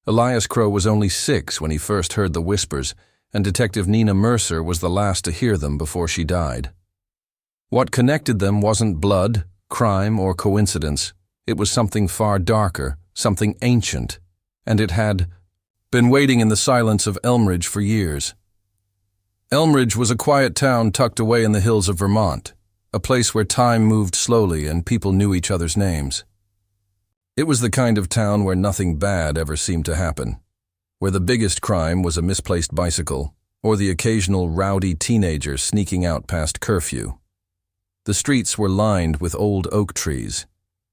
Elias Crow was only 6 when he first heard the whispers, and Detective Nina Mercer was the last to hear them before she died. What connected them wasn't blood, crime, or coincidence. It was something far darker, something ancient, and it had been waiting in the silence of Elmridge for years. Elmridge was a quiet town tucked away in the hills of Vermont, a place where time moved slowly and people knew each other's names. It was the kind of town where nothing bad ever seemed to happen, where the biggest crime was a misplaced bicycle or the occasional rowdy teenager sneaking out past curfew. The streets were lined with old oak trees,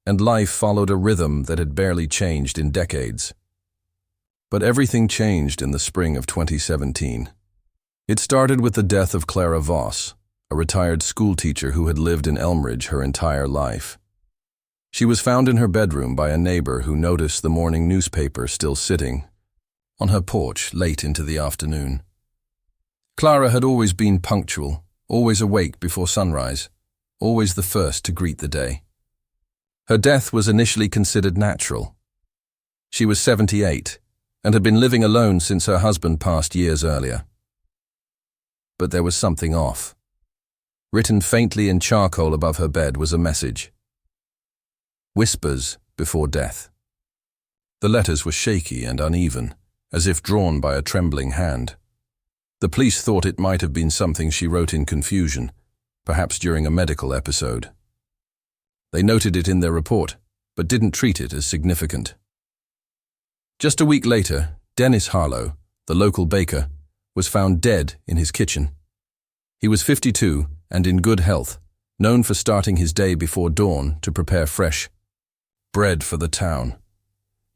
and life followed a rhythm that had barely changed in decades. But everything changed in the spring of 2017. It started with the death of Clara Voss, a retired schoolteacher who had lived in Elmridge her entire life. She was found in her bedroom by a neighbor who noticed the morning newspaper still sitting on her porch late into the afternoon. Clara had always been punctual, always awake before sunrise, always the first to greet the day. Her death was initially considered natural. She was 78 and had been living alone since her husband passed years earlier. But there was something off. Written faintly in charcoal above her bed was a message. Whispers before death. The letters were shaky and uneven, as if drawn by a trembling hand. The police thought it might have been something she wrote in confusion, perhaps during a medical episode. They noted it in their report, but didn't treat it as significant. Just a week later, Dennis Harlow, the local baker, was found dead in his kitchen. He was 52 and in good health, known for starting his day before dawn to prepare fresh bread for the town.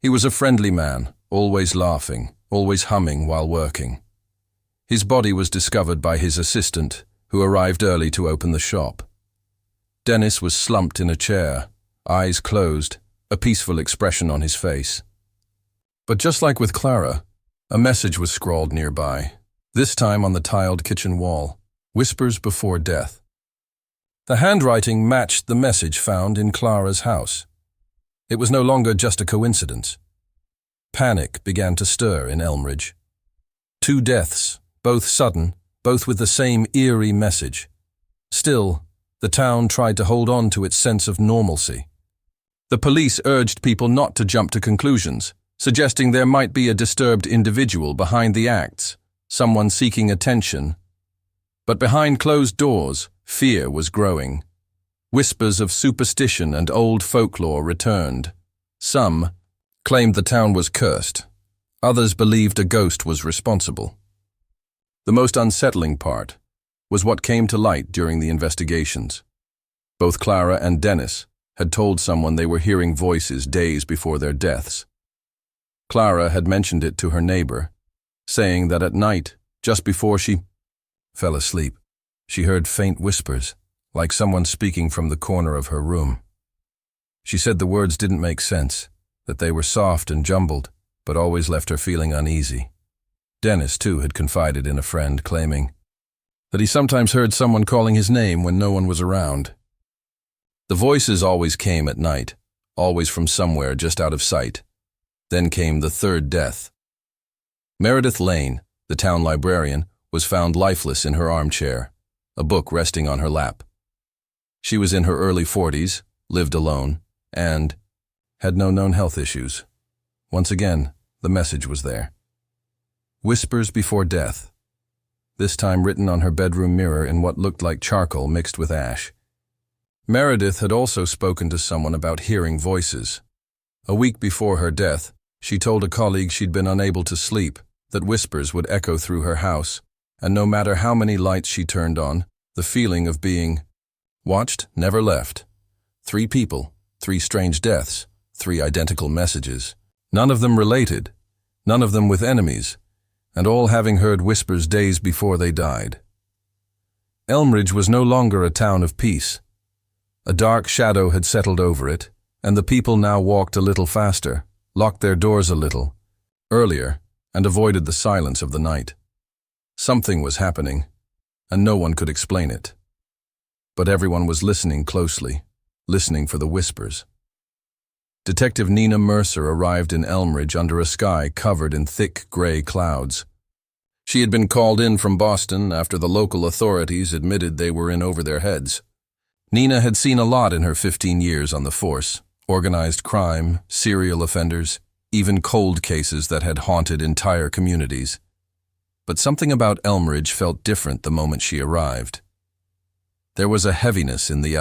He was a friendly man, always laughing, always humming while working. His body was discovered by his assistant, who arrived early to open the shop. Dennis was slumped in a chair, eyes closed, a peaceful expression on his face. But just like with Clara, a message was scrawled nearby, this time on the tiled kitchen wall, whispers before death. The handwriting matched the message found in Clara's house. It was no longer just a coincidence. Panic began to stir in Elmridge. 2 deaths, both sudden, both with the same eerie message. Still, the town tried to hold on to its sense of normalcy. The police urged people not to jump to conclusions, suggesting there might be a disturbed individual behind the acts, someone seeking attention. But behind closed doors, fear was growing. Whispers of superstition and old folklore returned. Some claimed the town was cursed. Others believed a ghost was responsible. The most unsettling part was what came to light during the investigations. Both Clara and Dennis had told someone they were hearing voices days before their deaths. Clara had mentioned it to her neighbor, saying that at night, just before she fell asleep, she heard faint whispers, like someone speaking from the corner of her room. She said the words didn't make sense, that they were soft and jumbled, but always left her feeling uneasy. Dennis, too, had confided in a friend, claiming that he sometimes heard someone calling his name when no one was around. The voices always came at night, always from somewhere just out of sight. Then came the 3rd death. Meredith Lane, the town librarian, was found lifeless in her armchair, a book resting on her lap. She was in her early 40s, lived alone, and had no known health issues. Once again, the message was there. Whispers before death, this time written on her bedroom mirror in what looked like charcoal mixed with ash. Meredith had also spoken to someone about hearing voices. A week before her death, she told a colleague she'd been unable to sleep, that whispers would echo through her house, and no matter how many lights she turned on, the feeling of being watched never left. 3 people, 3 strange deaths, 3 identical messages. None of them related, none of them with enemies, and all having heard whispers days before they died. Elmridge was no longer a town of peace. A dark shadow had settled over it, and the people now walked a little faster, locked their doors a little earlier, and avoided the silence of the night. Something was happening, and no one could explain it. But everyone was listening closely, listening for the whispers. Detective Nina Mercer arrived in Elmridge under a sky covered in thick gray clouds. She had been called in from Boston after the local authorities admitted they were in over their heads. Nina had seen a lot in her 15 years on the force: organized crime, serial offenders, even cold cases that had haunted entire communities. But something about Elmridge felt different the moment she arrived. There was a heaviness in the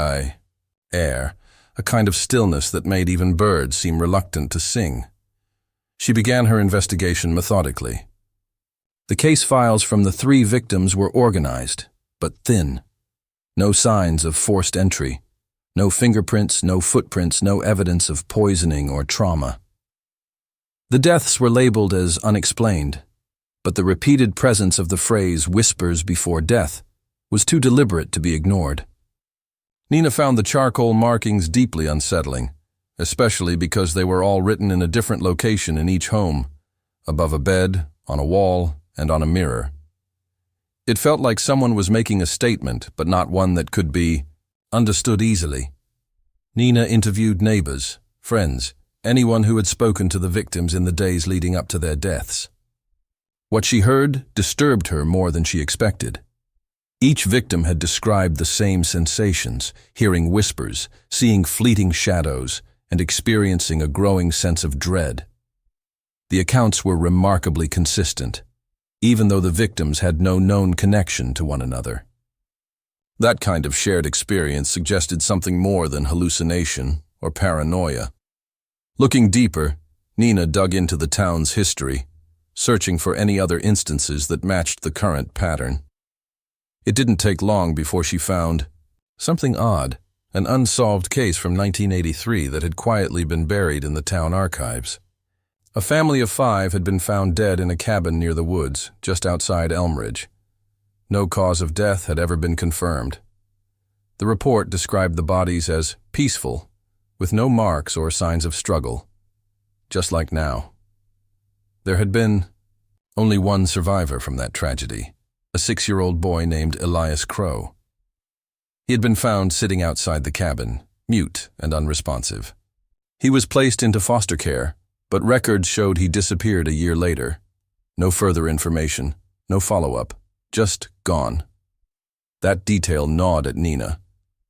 air, a kind of stillness that made even birds seem reluctant to sing. She began her investigation methodically. The case files from the 3 victims were organized, but thin. No signs of forced entry. No fingerprints, no footprints, no evidence of poisoning or trauma. The deaths were labeled as unexplained, but the repeated presence of the phrase "whispers before death" was too deliberate to be ignored. Nina found the charcoal markings deeply unsettling, especially because they were all written in a different location in each home: above a bed, on a wall, and on a mirror. It felt like someone was making a statement, but not one that could be understood easily. Nina interviewed neighbors, friends, anyone who had spoken to the victims in the days leading up to their deaths. What she heard disturbed her more than she expected. Each victim had described the same sensations: hearing whispers, seeing fleeting shadows, and experiencing a growing sense of dread. The accounts were remarkably consistent, even though the victims had no known connection to one another. That kind of shared experience suggested something more than hallucination or paranoia. Looking deeper, Nina dug into the town's history, searching for any other instances that matched the current pattern. It didn't take long before she found something odd: an unsolved case from 1983 that had quietly been buried in the town archives. A family of 5 had been found dead in a cabin near the woods, just outside Elmridge. No cause of death had ever been confirmed. The report described the bodies as peaceful, with no marks or signs of struggle, just like now. There had been only one survivor from that tragedy: a 6-year-old boy named Elias Crow. He had been found sitting outside the cabin, mute and unresponsive. He was placed into foster care, but records showed he disappeared a year later. No further information, no follow-up, just gone. That detail gnawed at Nina.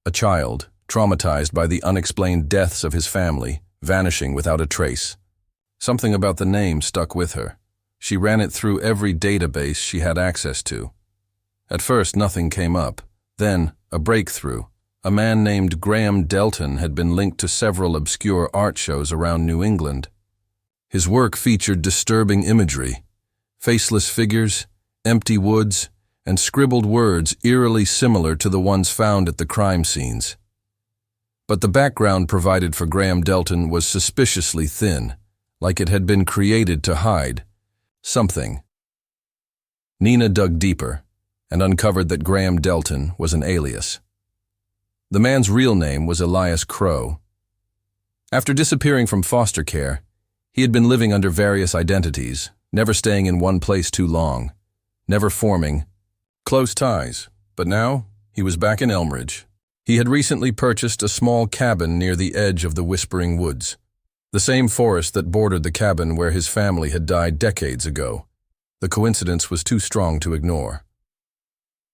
A child, traumatized by the unexplained deaths of his family, vanishing without a trace. Something about the name stuck with her. She ran it through every database she had access to. At first, nothing came up. Then, a breakthrough. A man named Graham Delton had been linked to several obscure art shows around New England. His work featured disturbing imagery: faceless figures, empty woods, and scribbled words eerily similar to the ones found at the crime scenes. But the background provided for Graham Delton was suspiciously thin, like it had been created to hide something. Nina dug deeper and uncovered that Graham Delton was an alias. The man's real name was Elias Crow. After disappearing from foster care, he had been living under various identities, never staying in one place too long, never forming close ties. But now, he was back in Elmridge. He had recently purchased a small cabin near the edge of the Whispering Woods, the same forest that bordered the cabin where his family had died decades ago. The coincidence was too strong to ignore.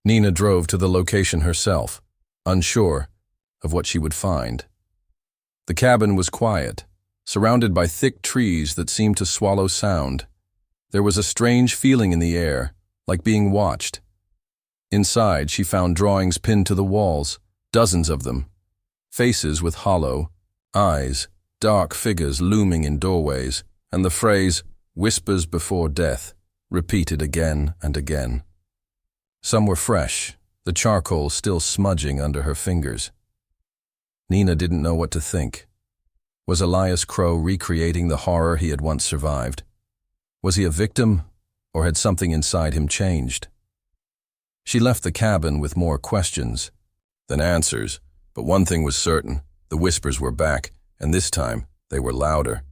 Nina drove to the location herself, unsure of what she would find. The cabin was quiet, surrounded by thick trees that seemed to swallow sound. There was a strange feeling in the air, like being watched. Inside, she found drawings pinned to the walls, dozens of them. Faces with hollow eyes, dark figures looming in doorways, and the phrase, "whispers before death," repeated again and again. Some were fresh, the charcoal still smudging under her fingers. Nina didn't know what to think. Was Elias Crow recreating the horror he had once survived? Was he a victim, or had something inside him changed? She left the cabin with more questions than answers, but one thing was certain: the whispers were back, and this time they were louder.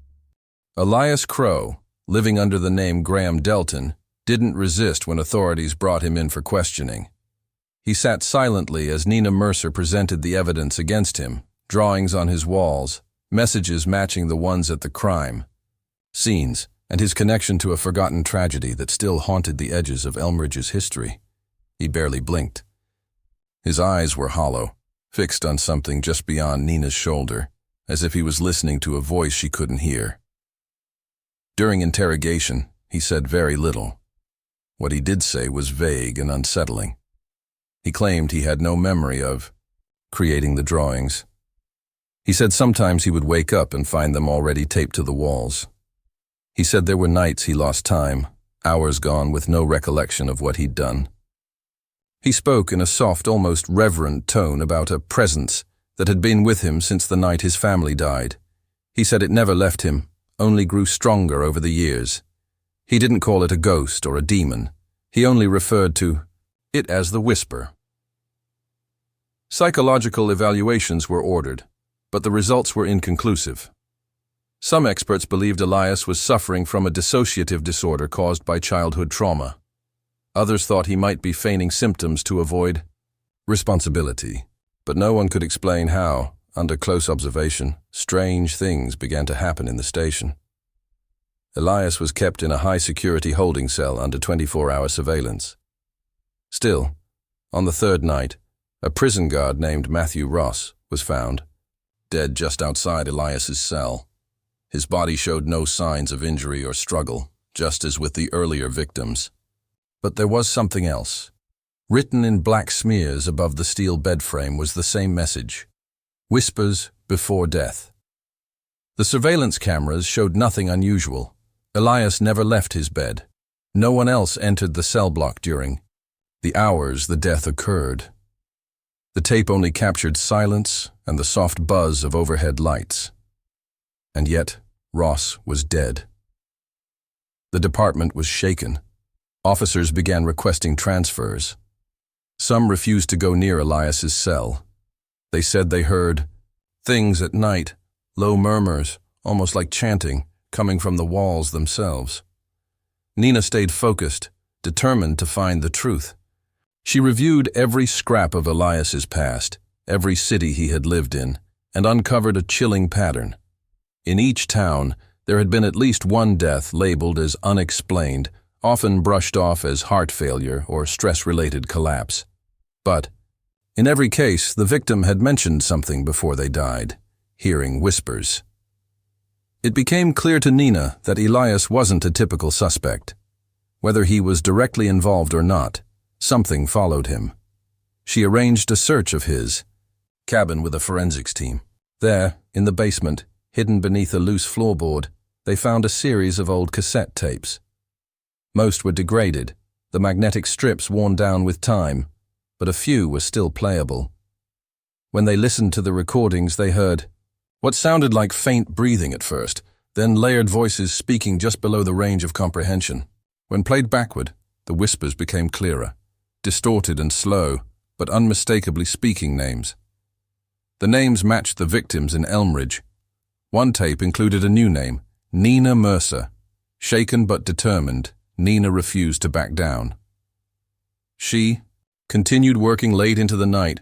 Elias Crow, living under the name Graham Delton, didn't resist when authorities brought him in for questioning. He sat silently as Nina Mercer presented the evidence against him: drawings on his walls, messages matching the ones at the crime scenes, and his connection to a forgotten tragedy that still haunted the edges of Elmridge's history. He barely blinked. His eyes were hollow, fixed on something just beyond Nina's shoulder, as if he was listening to a voice she couldn't hear. During interrogation, he said very little. What he did say was vague and unsettling. He claimed he had no memory of creating the drawings. He said sometimes he would wake up and find them already taped to the walls. He said there were nights he lost time, hours gone with no recollection of what he'd done. He spoke in a soft, almost reverent tone about a presence that had been with him since the night his family died. He said it never left him, only grew stronger over the years. He didn't call it a ghost or a demon. He only referred to it as the whisper. Psychological evaluations were ordered, but the results were inconclusive. Some experts believed Elias was suffering from a dissociative disorder caused by childhood trauma. Others thought he might be feigning symptoms to avoid responsibility, but no one could explain how, under close observation, strange things began to happen in the station. Elias was kept in a high-security holding cell under 24-hour surveillance. Still, on the third night, a prison guard named Matthew Ross was found, dead just outside Elias's cell. His body showed no signs of injury or struggle, just as with the earlier victims. But there was something else. Written in black smears above the steel bed frame was the same message: whispers before death. The surveillance cameras showed nothing unusual. Elias never left his bed. No one else entered the cell block during the hours the death occurred. The tape only captured silence and the soft buzz of overhead lights. And yet, Ross was dead. The department was shaken. Officers began requesting transfers. Some refused to go near Elias's cell. They said they heard things at night, low murmurs, almost like chanting, coming from the walls themselves. Nina stayed focused, determined to find the truth. She reviewed every scrap of Elias's past, every city he had lived in, and uncovered a chilling pattern. In each town, there had been at least one death labeled as unexplained, often brushed off as heart failure or stress-related collapse. But, in every case, the victim had mentioned something before they died, hearing whispers. It became clear to Nina that Elias wasn't a typical suspect. Whether he was directly involved or not, something followed him. She arranged a search of his cabin with a forensics team. There, in the basement, hidden beneath a loose floorboard, they found a series of old cassette tapes. Most were degraded, the magnetic strips worn down with time, but a few were still playable. When they listened to the recordings, they heard what sounded like faint breathing at first, then layered voices speaking just below the range of comprehension. When played backward, the whispers became clearer, distorted and slow, but unmistakably speaking names. The names matched the victims in Elmridge. One tape included a new name, Nina Mercer. Shaken but determined, Nina refused to back down. She continued working late into the night,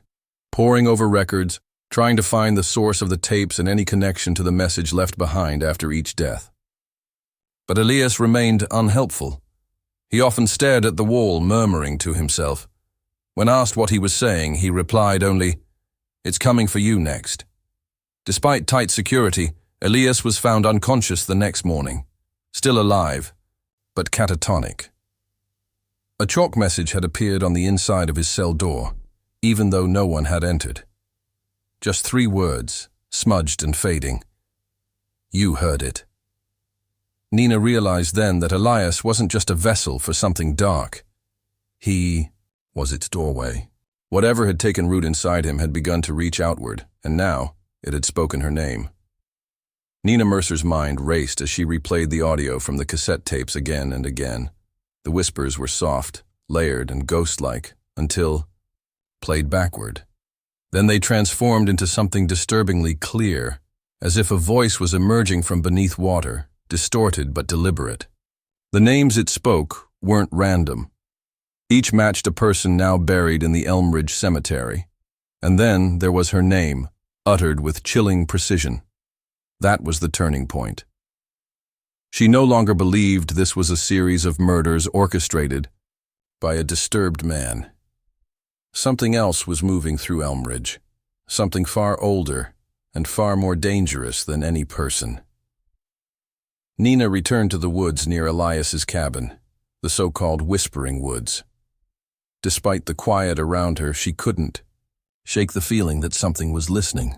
poring over records, trying to find the source of the tapes and any connection to the message left behind after each death. But Elias remained unhelpful. He often stared at the wall, murmuring to himself. When asked what he was saying, he replied only, "It's coming for you next." Despite tight security, Elias was found unconscious the next morning, still alive, but catatonic. A chalk message had appeared on the inside of his cell door, even though no one had entered. Just 3 words, smudged and fading. "You heard it." Nina realized then that Elias wasn't just a vessel for something dark. He was its doorway. Whatever had taken root inside him had begun to reach outward, and now it had spoken her name. Nina Mercer's mind raced as she replayed the audio from the cassette tapes again and again. The whispers were soft, layered, and ghost-like, until played backward. Then they transformed into something disturbingly clear, as if a voice was emerging from beneath water, distorted but deliberate. The names it spoke weren't random. Each matched a person now buried in the Elmridge cemetery. And then there was her name, uttered with chilling precision. That was the turning point. She no longer believed this was a series of murders orchestrated by a disturbed man. Something else was moving through Elmridge, something far older and far more dangerous than any person. Nina returned to the woods near Elias's cabin, the so-called Whispering Woods. Despite the quiet around her, she couldn't shake the feeling that something was listening,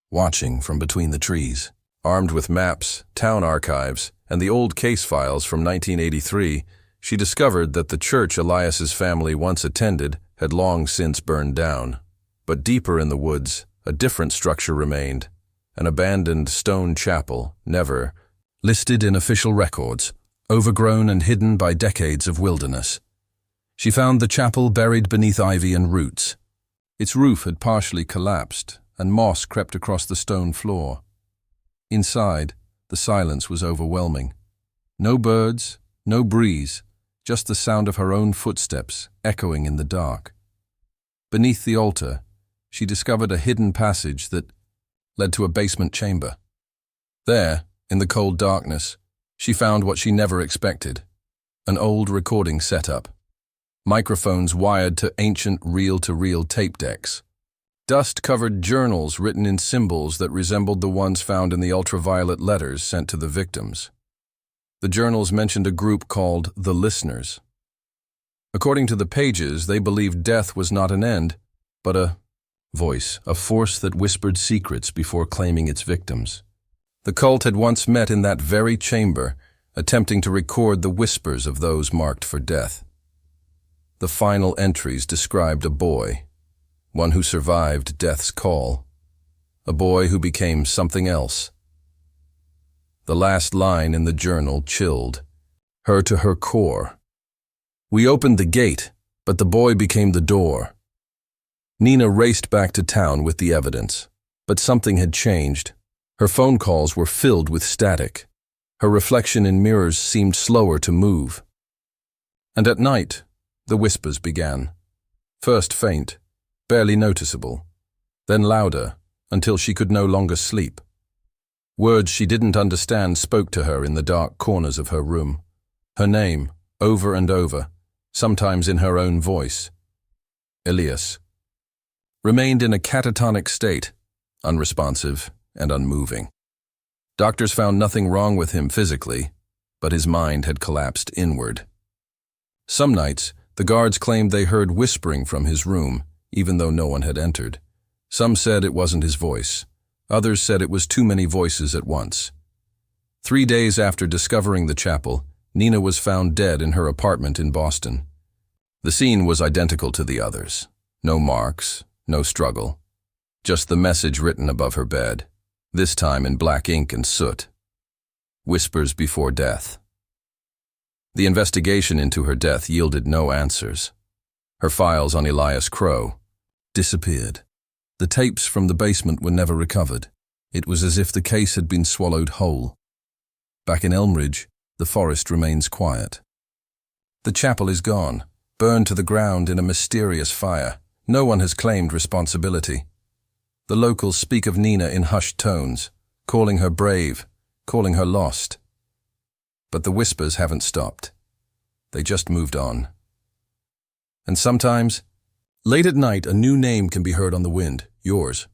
watching from between the trees. Armed with maps, town archives, and the old case files from 1983, she discovered that the church Elias's family once attended had long since burned down. But deeper in the woods, a different structure remained, an abandoned stone chapel, never listed in official records, overgrown and hidden by decades of wilderness. She found the chapel buried beneath ivy and roots. Its roof had partially collapsed, and moss crept across the stone floor. Inside, the silence was overwhelming. No birds, no breeze, just the sound of her own footsteps echoing in the dark. Beneath the altar, she discovered a hidden passage that led to a basement chamber. There, in the cold darkness, she found what she never expected: an old recording setup. Microphones wired to ancient reel-to-reel tape decks. Dust-covered journals written in symbols that resembled the ones found in the ultraviolet letters sent to the victims. The journals mentioned a group called the Listeners. According to the pages, they believed death was not an end, but a voice, a force that whispered secrets before claiming its victims. The cult had once met in that very chamber, attempting to record the whispers of those marked for death. The final entries described a boy, one who survived death's call, a boy who became something else. The last line in the journal chilled her to her core. "We opened the gate, but the boy became the door." Nina raced back to town with the evidence, but something had changed. Her phone calls were filled with static. Her reflection in mirrors seemed slower to move. And at night, the whispers began. First faint, barely noticeable, then louder, until she could no longer sleep. Words she didn't understand spoke to her in the dark corners of her room. Her name, over and over, sometimes in her own voice. Elias. Remained in a catatonic state, unresponsive and unmoving. Doctors found nothing wrong with him physically, but his mind had collapsed inward. Some nights, the guards claimed they heard whispering from his room, even though no one had entered. Some said it wasn't his voice. Others said it was too many voices at once. 3 days after discovering the chapel, Nina was found dead in her apartment in Boston. The scene was identical to the others. No marks, no struggle. Just the message written above her bed, this time in black ink and soot. Whispers before death. The investigation into her death yielded no answers. Her files on Elias Crow disappeared. The tapes from the basement were never recovered. It was as if the case had been swallowed whole. Back in Elmridge, the forest remains quiet. The chapel is gone, burned to the ground in a mysterious fire. No one has claimed responsibility. The locals speak of Nina in hushed tones, calling her brave, calling her lost. But the whispers haven't stopped. They just moved on. And sometimes, late at night, a new name can be heard on the wind, yours.